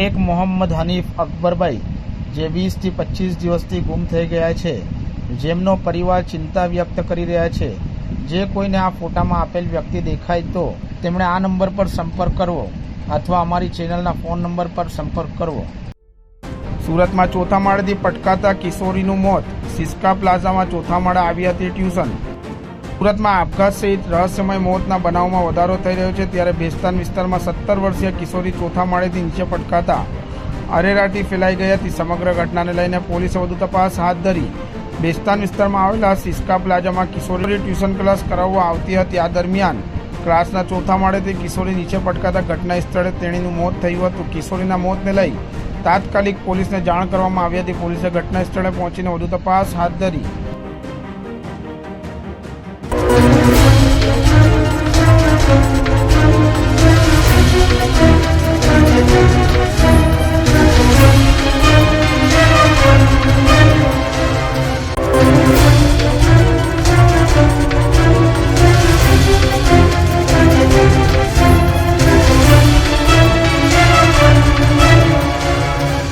એક મોહમ્મદ હનીફ અકબરભાઈ જે 20 થી 25 દિવસથી ગુમ થઈ ગયા છે, જેમનો પરિવાર ચિંતા વ્યક્ત કરી રહ્યા છે। જે કોઈને આ ફોટામાં આપેલ વ્યક્તિ દેખાય તો તેમણે આ નંબર પર સંપર્ક કરવો અથવા અમારી ચેનલના ફોન નંબર પર સંપર્ક કરવો। સુરતમાં ચોથા માળેથી પટકાતા કિશોરીનું મોત। સિસ્કા પ્લાઝામાં ચોથા માળે આવી હતી ટ્યુશન। સુરતમાં આપઘાત સહિત રહસ્યમય મોતના બનાવમાં વધારો થઈ રહ્યો છે, ત્યારે ભેસ્તાન વિસ્તારમાં 17 વર્ષીય કિશોરી ચોથા માળેથી નીચે પટકાતા અરેરાટી ફેલાઈ ગઈ હતી। સમગ્ર ઘટનાને લઈને પોલીસે વધુ તપાસ હાથ ધરી। ભેસ્તાન વિસ્તારમાં આવેલા સિસ્કા પ્લાઝામાં કિશોરી ટ્યુશન ક્લાસ કરાવવા આવતી હતી। આ દરમિયાન ક્લાસના ચોથા માળેથી કિશોરી નીચે પટકાતા ઘટના સ્થળે તેણીનું મોત થયું હતું। કિશોરીના મોતને લઈ તાત્કાલિક પોલીસને જાણ કરવામાં આવી હતી। પોલીસે ઘટના સ્થળે પહોંચીને વધુ તપાસ હાથ ધરી।